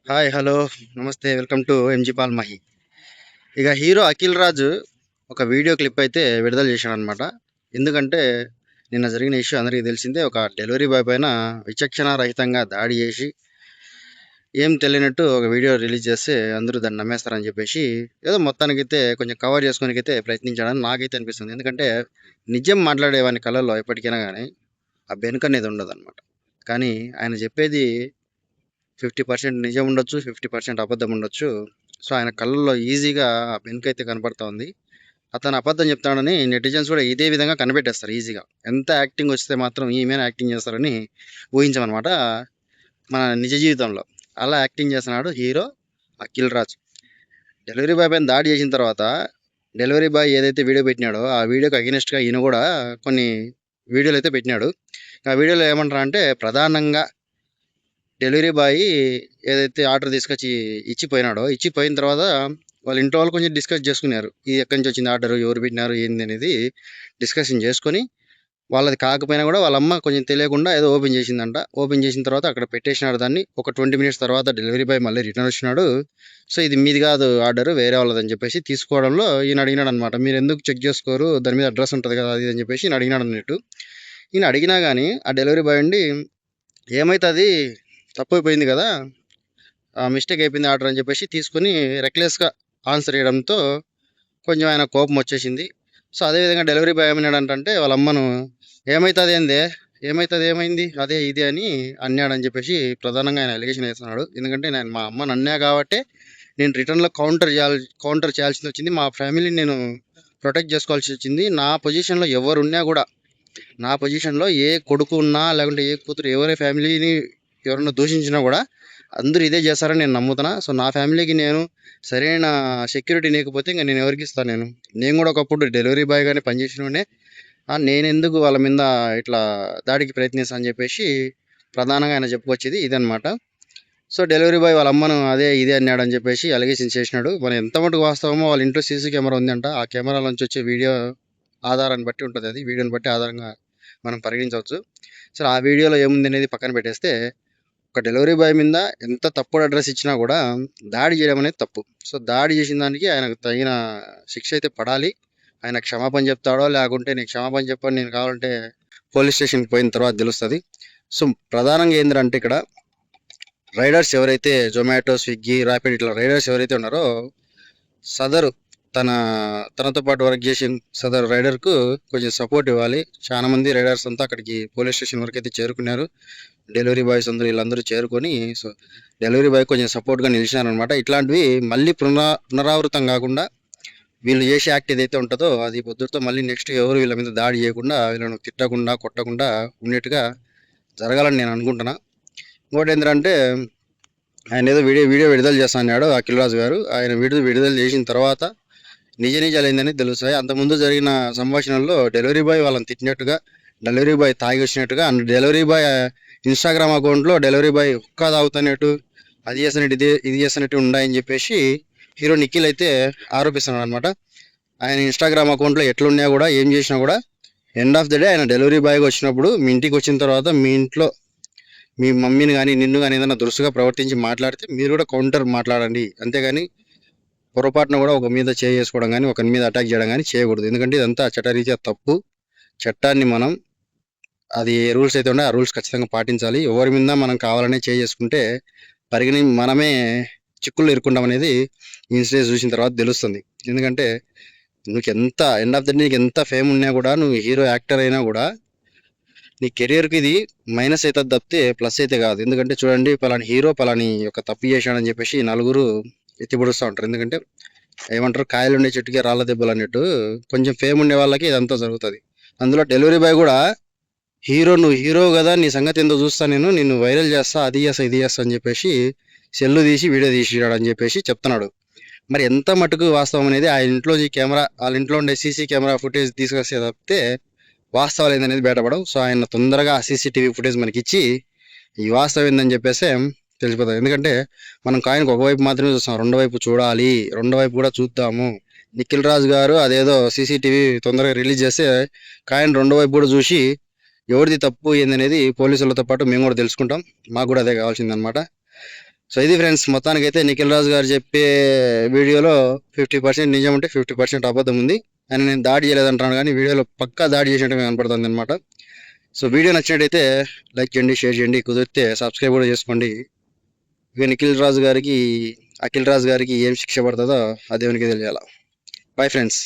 Hi, hello, నమస్తే, welcome to MG Paul Mahi. ఇక hero Akhil రాజు ఒక వీడియో క్లిప్ అయితే విడుదల చేశాడు అనమాట. ఎందుకంటే నిన్న జరిగిన ఇష్యూ అందరికీ తెలిసిందే. ఒక డెలివరీ బాయ్ పైన విచక్షణ రహితంగా దాడి చేసి ఏం తెలియనట్టు ఒక వీడియో రిలీజ్ చేస్తే అందరూ దాన్ని నమ్మేస్తారని చెప్పేసి ఏదో మొత్తానికైతే కొంచెం కవర్ చేసుకోనికైతే ప్రయత్నించాడని నాకైతే అనిపిస్తుంది. ఎందుకంటే నిజం మాట్లాడేవాని కళల్లో ఎప్పటికైనా కానీ ఆ బెనుక అనేది ఉండదు అనమాట. కానీ ఆయన చెప్పేది 50% నిజం ఉండొచ్చు, 50% అబద్ధం ఉండొచ్చు. సో, ఆయన కళ్ళల్లో ఈజీగా ఆ బెనుకైతే కనపడతా ఉంది. అతను అబద్ధం చెప్తాడని నెటిజన్స్ కూడా ఇదే విధంగా కనిపెట్టేస్తారు ఈజీగా. ఎంత యాక్టింగ్ వస్తే మాత్రం ఈమెనే యాక్టింగ్ చేస్తారని ఊహించమనమాట మన నిజ జీవితంలో. అలా యాక్టింగ్ చేస్తున్నాడు hero Akhil Raj. Delivery boy పైన దాడి చేసిన తర్వాత డెలివరీ బాయ్ ఏదైతే వీడియో పెట్టినాడో ఆ వీడియోకి అగెనిస్ట్‌గా ఈయన కూడా కొన్ని వీడియోలు అయితే పెట్టినాడు. ఆ వీడియోలో ఏమంటారంటే ప్రధానంగా డెలివరీ బాయ్ ఏదైతే ఆర్డర్ తీసుకొచ్చి ఇచ్చిపోయినాడో, ఇచ్చిపోయిన తర్వాత వాళ్ళ ఇంట్లో వాళ్ళు కొంచెం డిస్కస్ చేసుకున్నారు. ఇది ఎక్కడి నుంచి వచ్చింది ఆర్డర్, ఎవరు పెట్టినారు, ఏంది అనేది డిస్కషన్ చేసుకొని, వాళ్ళది కాకపోయినా కూడా వాళ్ళ అమ్మ కొంచెం తెలియకుండా ఏదో ఓపెన్ చేసిందంట. ఓపెన్ చేసిన తర్వాత అక్కడ పెట్టేసినాడు దాన్ని. ఒక 20 మినిట్స్ తర్వాత డెలివరీ బాయ్ మళ్ళీ రిటర్న్ వచ్చినాడు. సో, ఇది మీది కాదు ఆర్డర్, వేరే వాళ్ళదని చెప్పేసి తీసుకోవడంలో ఈయన అడిగినాడు అనమాట. మీరు ఎందుకు చెక్ చేసుకోరు, దాని మీద అడ్రస్ ఉంటుంది కదా అది అని చెప్పేసి ఈయన అడిగినాడు అన్నట్టు. ఈయన అడిగినా కానీ ఆ డెలివరీ బాయ్ అండి ఏమైతుంది, తప్పైపోయింది కదా, మిస్టేక్ అయిపోయింది ఆర్డర్ అని చెప్పేసి తీసుకొని రెక్లెస్గా ఆన్సర్ చేయడంతో కొంచెం ఆయన కోపం వచ్చేసింది. సో, అదేవిధంగా డెలివరీ బాయ్ ఏమన్నాడంటే వాళ్ళ అమ్మను ఏమవుతుంది ఏందే, ఏమవుతుంది, ఏమైంది, అదే ఇది అని అన్నాడని చెప్పేసి ప్రధానంగా ఆయన అలిగేషన్ వేస్తున్నాడు. ఎందుకంటే నేను మా అమ్మని అన్నా కాబట్టి నేను రిటర్న్లో కౌంటర్ చేయాల్సి వచ్చింది. మా ఫ్యామిలీని నేను ప్రొటెక్ట్ చేసుకోవాల్సి వచ్చింది. నా పొజిషన్లో ఎవరున్నా కూడా, నా పొజిషన్లో ఏ కొడుకు ఉన్నా లేకుంటే ఏ కూతురు ఎవరి ఫ్యామిలీని ఎవరన్నా దూషించినా కూడా అందరూ ఇదే చేస్తారని నేను నమ్ముతున్నా. సో, నా ఫ్యామిలీకి నేను సరైన సెక్యూరిటీ లేకపోతే ఇంకా నేను ఎవరికి ఇస్తాను. నేను కూడా ఒకప్పుడు డెలివరీ బాయ్గానే పనిచేసినోడే. నేను ఎందుకు వాళ్ళ మీద ఇట్లా దాడికి ప్రయత్నిస్తాను అని చెప్పేసి ప్రధానంగా ఆయన చెప్పుకొచ్చేది ఇదనమాట. సో, డెలివరీ బాయ్ వాళ్ళ అమ్మను అదే ఇదే అన్నాడు అని చెప్పేసి అలిగేషన్ చేసినాడు. మరి ఎంత మటుకు వాస్తవమో, వాళ్ళ ఇంట్లో సీసీ కెమెరా ఉందంట. ఆ కెమెరా నుంచి వచ్చే వీడియో ఆధారాన్ని బట్టి ఉంటుంది, అది వీడియోని బట్టి ఆధారంగా మనం పరిగణించవచ్చు. సో, ఆ వీడియోలో ఏముంది అనేది పక్కన పెట్టేస్తే, ఒక డెలివరీ బాయ్ మీద ఎంత తప్పుడు అడ్రస్ ఇచ్చినా కూడా దాడి చేయడం అనేది తప్పు. సో, దాడి చేసిన దానికి ఆయనకు తగిన శిక్ష అయితే పడాలి. ఆయన క్షమాపణ చెప్తాడో లేకుంటే నేను క్షమాపణ చెప్పాను, నేను కావాలంటే పోలీస్ స్టేషన్కి పోయిన తర్వాత తెలుస్తుంది. సో, ప్రధానంగా ఏంటంటే ఇక్కడ రైడర్స్ ఎవరైతే జొమాటో, స్విగ్గీ, ర్యాపిడ్ ఇట్లా రైడర్స్ ఎవరైతే ఉన్నారో సదరు తన తనతో పాటు వర్క్ చేసిన సదరు రైడర్కు కొంచెం సపోర్ట్ ఇవ్వాలి. చాలా మంది రైడర్స్ అంతా అక్కడికి పోలీస్ స్టేషన్ వరకు అయితే చేరుకున్నారు. డెలివరీ బాయ్స్ అందరూ వీళ్ళందరూ చేరుకొని సో డెలివరీ బాయ్ కొంచెం సపోర్ట్గా నిలిచినారనమాట. ఇట్లాంటివి మళ్ళీ పునరావృతం కాకుండా వీళ్ళు చేసే యాక్ట్ ఏదైతే ఉంటుందో అది పొద్దుతో మళ్ళీ నెక్స్ట్ ఎవరు వీళ్ళ మీద దాడి చేయకుండా, వీళ్ళను తిట్టకుండా కొట్టకుండా ఉన్నట్టుగా జరగాలని నేను అనుకుంటున్నా. ఇంకోటి ఏంటంటే ఆయన ఏదో వీడియో విడుదల చేస్తా అన్నాడు అఖిల్ రాజు గారు. ఆయన విడుదల చేసిన తర్వాత నిజాలు ఏందని తెలుస్తాయి. అంతకుముందు జరిగిన సంభాషణల్లో డెలివరీ బాయ్ వాళ్ళని తిట్టినట్టుగా, డెలివరీ బాయ్ తాగి వచ్చినట్టుగా, అండ్ డెలివరీ బాయ్ ఇన్స్టాగ్రామ్ అకౌంట్లో డెలివరీ బాయ్ హుక్కా తాగుతున్నట్టు, అది చేస్తున్నట్టు, ఇది చేస్తున్నట్టు ఉన్నాయని చెప్పేసి హీరో నిఖిల్ అయితే ఆరోపిస్తున్నాడు అనమాట. ఆయన ఇన్స్టాగ్రామ్ అకౌంట్లో ఎట్లున్నా కూడా, ఏం చేసినా కూడా ఎండ్ ఆఫ్ ద డే ఆయన డెలివరీ బాయ్గా వచ్చినప్పుడు మీ ఇంటికి వచ్చిన తర్వాత మీ ఇంట్లో మీ మమ్మీని కానీ నిన్ను కానీ ఏదైనా దురుసుగా ప్రవర్తించి మాట్లాడితే మీరు కూడా కౌంటర్ మాట్లాడండి. అంతేగాని పొరపాటున కూడా ఒక మీద చేసుకోవడం కానీ, ఒకరి మీద అటాక్ చేయడం కానీ చేయకూడదు. ఎందుకంటే ఇదంతా చట్టరీత్యా తప్పు. చట్టాన్ని మనం అది ఏ రూల్స్ అయితే ఉండే ఆ రూల్స్ ఖచ్చితంగా పాటించాలి. ఎవరి మీద మనం కావాలనే చేసుకుంటే మనమే చిక్కుల్లో ఇరుక్కుంటాం అనేది ఇన్సిడెంట్స్ చూసిన తర్వాత తెలుస్తుంది. ఎందుకంటే నీకు ఎంత ఎండ్ ఆఫ్ ద డే నీకు ఎంత ఫేమ్ ఉన్నా కూడా, నువ్వు హీరో యాక్టర్ అయినా కూడా నీ కెరియర్కి ఇది మైనస్ అవుతుంది తప్పితే ప్లస్ అయితే కాదు. ఎందుకంటే చూడండి, పలాని హీరో పలాని యొక్క తప్పు చేశాడని చెప్పేసి నలుగురు ఎత్తిపడుస్తూ ఉంటారు. ఎందుకంటే ఏమంటారు, కాయలు ఉండే చెట్టుకి రాళ్ళ దెబ్బలు అన్నట్టు కొంచెం ఫేమ్ ఉండే వాళ్ళకి ఇదంతా జరుగుతుంది. అందులో డెలివరీ బాయ్ కూడా నువ్వు హీరో కదా, నీ సంగతి ఎంతో చూస్తా, నిన్ను వైరల్ చేస్తా, అది చేస్తా ఇది చేస్తా అని చెప్పేసి సెల్లు తీసి వీడియో తీసిరాడు అని చెప్పేసి చెప్తున్నాడు. మరి ఎంత మటుకు వాస్తవం అనేది ఆ ఇంట్లో వాళ్ళ ఇంట్లో ఉండే సీసీ కెమెరా ఫుటేజ్ తీసుకొస్తే తప్పితే వాస్తవాలు ఏందనేది బయటపడవు. సో, ఆయన తొందరగా సీసీటీవీ ఫుటేజ్ మనకి ఇచ్చి ఈ వాస్తవం ఏందని చెప్పేసి తెలిసిపోతుంది. ఎందుకంటే మనం కాయిన్కి ఒకవైపు మాత్రమే చూస్తాం, రెండో వైపు చూడాలి, రెండో వైపు కూడా చూద్దాము. నిఖిల్ రాజు గారు అదేదో సీసీటీవీ తొందరగా రిలీజ్ చేస్తే కాయిన్ రెండో వైపు కూడా చూసి ఎవరిది తప్పు ఏందనేది పోలీసులతో పాటు మేము కూడా తెలుసుకుంటాం. మాకు కూడా అదే కావాల్సిందనమాట. సో ఇది ఫ్రెండ్స్, మొత్తానికైతే నిఖిల్ రాజు గారు చెప్పే వీడియోలో 50% నిజం ఉంటే 50% అబద్ధం ఉంది. అని నేను దాడి చేయలేదంటాను, కానీ వీడియోలో పక్కా దాడి చేసినట్టు కనపడుతుంది అనమాట. సో వీడియో నచ్చినట్టయితే లైక్ చేయండి, షేర్ చేయండి, కుదిరితే సబ్స్క్రైబ్ కూడా చేసుకోండి. ఇక అఖిల్ రాజు గారికి ఏం శిక్ష పడుతుందో ఆ దేవునికి తెలియాల. Bye friends.